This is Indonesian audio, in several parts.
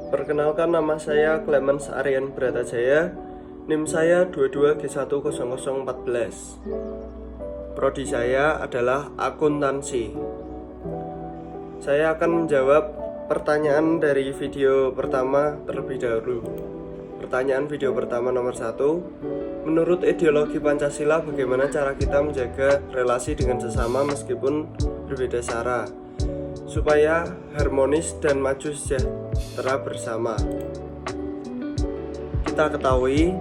Perkenalkan, nama saya Clemens Aryan Bratajaya. NIM saya 22G10014. Prodi saya adalah akuntansi. Saya akan menjawab pertanyaan dari video pertama terlebih dahulu. Pertanyaan video pertama nomor 1. Menurut ideologi Pancasila, bagaimana cara kita menjaga relasi dengan sesama meskipun berbeda sara, supaya harmonis dan maju sejahtera bersama? Kita ketahui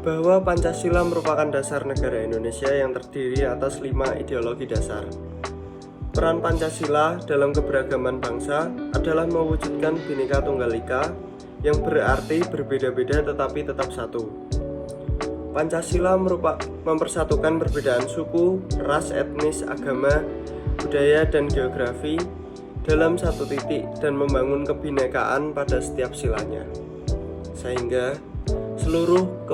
bahwa Pancasila merupakan dasar negara Indonesia yang terdiri atas 5 ideologi dasar. Peran Pancasila dalam keberagaman bangsa adalah mewujudkan Bhinneka Tunggal Ika, yang berarti berbeda-beda tetapi tetap satu. Pancasila mempersatukan perbedaan suku, ras, etnis, agama, budaya, dan geografi dalam satu titik dan membangun kebinekaan pada setiap silanya, sehingga seluruh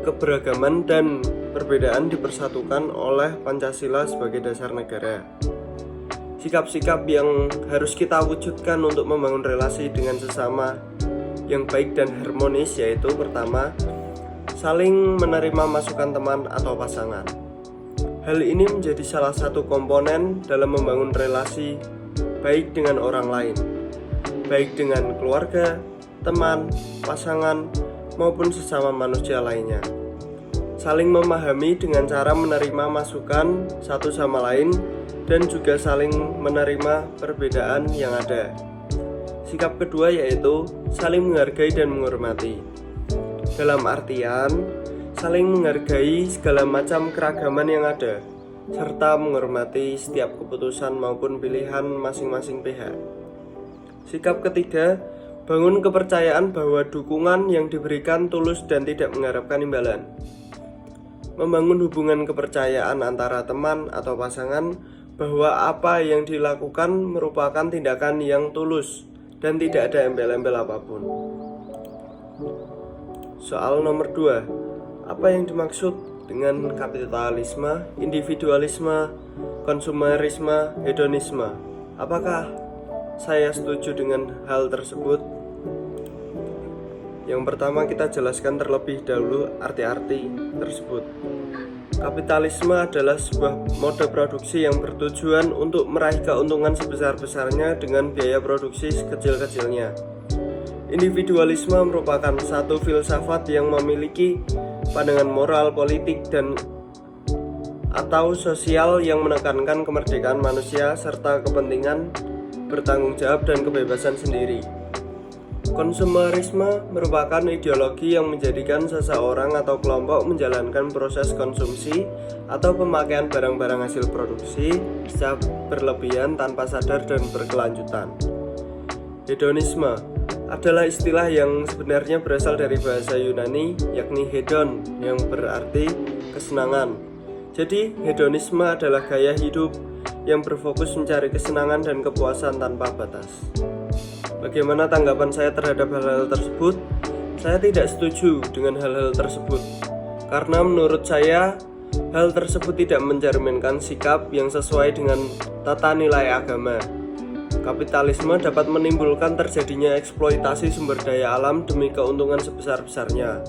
keberagaman dan perbedaan dipersatukan oleh Pancasila sebagai dasar negara. Sikap-sikap yang harus kita wujudkan untuk membangun relasi dengan sesama yang baik dan harmonis yaitu: pertama, saling menerima masukan teman atau pasangan. Hal ini menjadi salah satu komponen dalam membangun relasi baik dengan orang lain, baik dengan keluarga, teman, pasangan, maupun sesama manusia lainnya. Saling memahami dengan cara menerima masukan satu sama lain dan juga saling menerima perbedaan yang ada. Sikap kedua yaitu saling menghargai dan menghormati. Dalam artian, saling menghargai segala macam keragaman yang ada, serta menghormati setiap keputusan maupun pilihan masing-masing pihak. Sikap ketiga, bangun kepercayaan bahwa dukungan yang diberikan tulus dan tidak mengharapkan imbalan. Membangun hubungan kepercayaan antara teman atau pasangan bahwa apa yang dilakukan merupakan tindakan yang tulus dan tidak ada embel-embel apapun. Soal nomor 2. Apa yang dimaksud dengan kapitalisme, individualisme, konsumerisme, hedonisme? Apakah saya setuju dengan hal tersebut? Yang pertama, kita jelaskan terlebih dahulu arti-arti tersebut. Kapitalisme adalah sebuah mode produksi yang bertujuan untuk meraih keuntungan sebesar-besarnya dengan biaya produksi sekecil-kecilnya. Individualisme merupakan satu filsafat yang memiliki pandangan moral, politik, dan atau sosial yang menekankan kemerdekaan manusia serta kepentingan bertanggung jawab dan kebebasan sendiri. Konsumerisme merupakan ideologi yang menjadikan seseorang atau kelompok menjalankan proses konsumsi atau pemakaian barang-barang hasil produksi secara berlebihan tanpa sadar dan berkelanjutan. Hedonisme adalah istilah yang sebenarnya berasal dari bahasa Yunani, yakni hedon, yang berarti kesenangan. Jadi, hedonisme adalah gaya hidup yang berfokus mencari kesenangan dan kepuasan tanpa batas. Bagaimana tanggapan saya terhadap hal-hal tersebut? Saya tidak setuju dengan hal-hal tersebut, karena menurut saya hal tersebut tidak mencerminkan sikap yang sesuai dengan tata nilai agama. Kapitalisme dapat menimbulkan terjadinya eksploitasi sumber daya alam demi keuntungan sebesar-besarnya.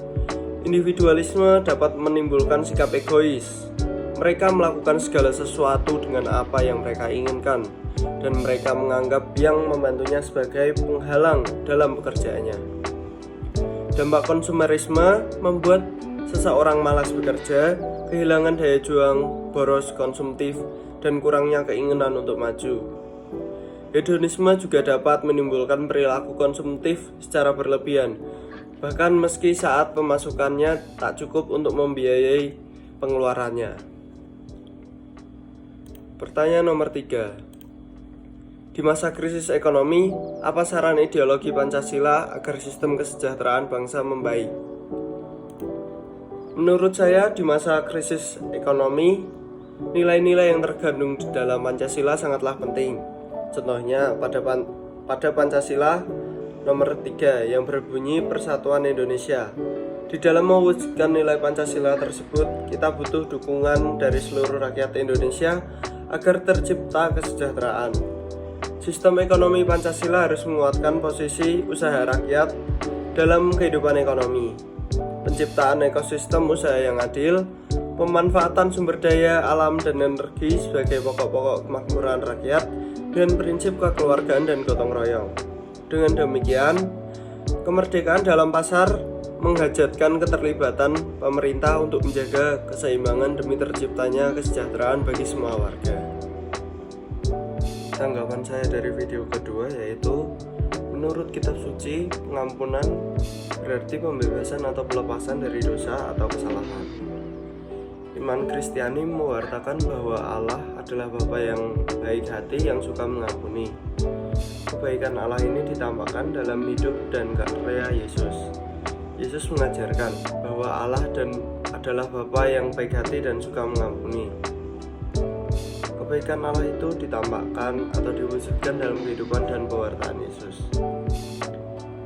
Individualisme dapat menimbulkan sikap egois. Mereka melakukan segala sesuatu dengan apa yang mereka inginkan, dan mereka menganggap yang membantunya sebagai penghalang dalam pekerjaannya. Dampak konsumerisme membuat seseorang malas bekerja, kehilangan daya juang, boros konsumtif, dan kurangnya keinginan untuk maju. Hedonisme juga dapat menimbulkan perilaku konsumtif secara berlebihan, bahkan meski saat pemasukannya tak cukup untuk membiayai pengeluarannya. Pertanyaan nomor 3. Di masa krisis ekonomi, apa saran ideologi Pancasila agar sistem kesejahteraan bangsa membaik? Menurut saya, di masa krisis ekonomi, nilai-nilai yang terkandung di dalam Pancasila sangatlah penting. Contohnya pada Pancasila nomor 3 yang berbunyi Persatuan Indonesia. Di dalam mewujudkan nilai Pancasila tersebut, kita butuh dukungan dari seluruh rakyat Indonesia agar tercipta kesejahteraan. Sistem ekonomi Pancasila harus menguatkan posisi usaha rakyat dalam kehidupan ekonomi, penciptaan ekosistem usaha yang adil, pemanfaatan sumber daya alam dan energi sebagai pokok-pokok kemakmuran rakyat, dan prinsip kekeluargaan dan gotong royong. Dengan demikian, kemerdekaan dalam pasar menghajatkan keterlibatan pemerintah untuk menjaga keseimbangan demi terciptanya kesejahteraan bagi semua warga. Tanggapan saya dari video kedua yaitu, menurut kitab suci, pengampunan berarti pembebasan atau pelepasan dari dosa atau kesalahan. Iman Kristiani mewartakan bahwa Allah adalah Bapa yang baik hati yang suka mengampuni. Kebaikan Allah ini ditampakkan dalam hidup dan karya Yesus. Yesus mengajarkan bahwa Allah adalah Bapa yang baik hati dan suka mengampuni. Kebaikan Allah itu ditampakkan atau diwujudkan dalam kehidupan dan pewartaan Yesus.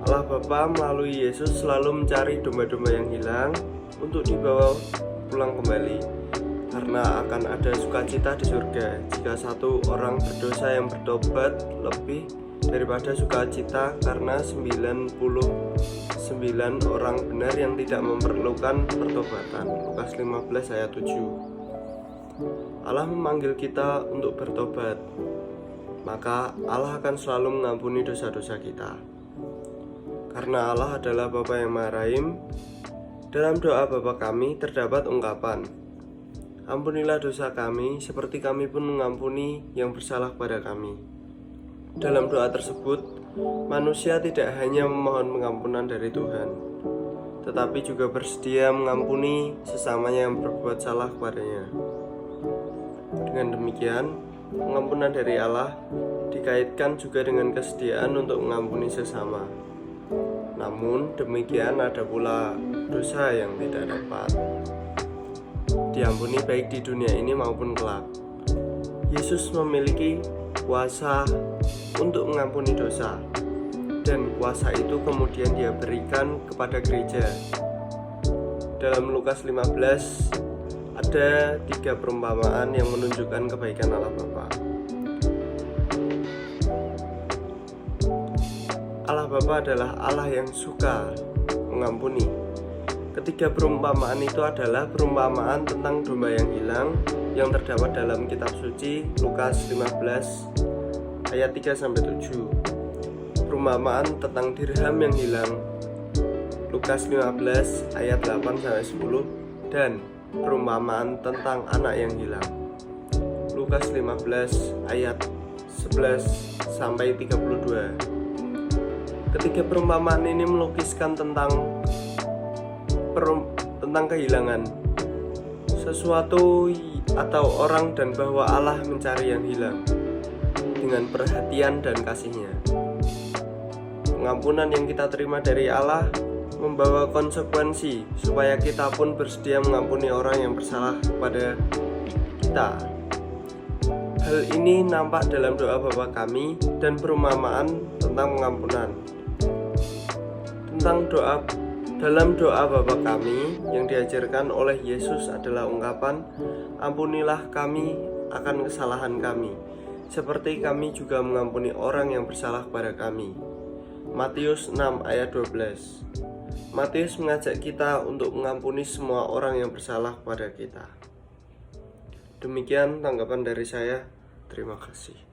Allah Bapa melalui Yesus selalu mencari domba-domba yang hilang untuk dibawa pulang kembali, karena akan ada sukacita di surga jika satu orang berdosa yang bertobat lebih daripada sukacita karena 99 orang benar yang tidak memerlukan pertobatan. Lukas 15 ayat 7. Allah memanggil kita untuk bertobat, maka Allah akan selalu mengampuni dosa-dosa kita. Karena Allah adalah Bapa yang Maha Rahim, dalam doa Bapa kami terdapat ungkapan, ampunilah dosa kami seperti kami pun mengampuni yang bersalah pada kami. Dalam doa tersebut, manusia tidak hanya memohon pengampunan dari Tuhan, tetapi juga bersedia mengampuni sesamanya yang berbuat salah kepadanya. Dengan demikian, pengampunan dari Allah dikaitkan juga dengan kesediaan untuk mengampuni sesama. Namun demikian ada pula dosa yang tidak dapat diampuni baik di dunia ini maupun kelak. Yesus memiliki kuasa untuk mengampuni dosa, dan kuasa itu kemudian Dia berikan kepada gereja. Dalam Lukas 15 ada 3 perumpamaan yang menunjukkan kebaikan Allah Bapa. Allah Bapa adalah Allah yang suka mengampuni. Ketiga perumpamaan itu adalah perumpamaan tentang domba yang hilang yang terdapat dalam kitab suci Lukas 15 ayat 3-7. Perumpamaan tentang dirham yang hilang Lukas 15 ayat 8-10, dan perumpamaan tentang anak yang hilang Lukas 15 ayat 11-32. Ketiga perumpamaan ini melukiskan tentang kehilangan sesuatu atau orang, dan bahwa Allah mencari yang hilang dengan perhatian dan kasih-Nya. Pengampunan yang kita terima dari Allah membawa konsekuensi supaya kita pun bersedia mengampuni orang yang bersalah kepada kita. Hal ini nampak dalam doa Bapa kami dan perumpamaan tentang pengampunan. Dalam doa Bapa kami yang diajarkan oleh Yesus adalah ungkapan, ampunilah kami akan kesalahan kami, seperti kami juga mengampuni orang yang bersalah kepada kami. Matius 6 ayat 12. Matius mengajak kita untuk mengampuni semua orang yang bersalah kepada kita. Demikian tanggapan dari saya. Terima kasih.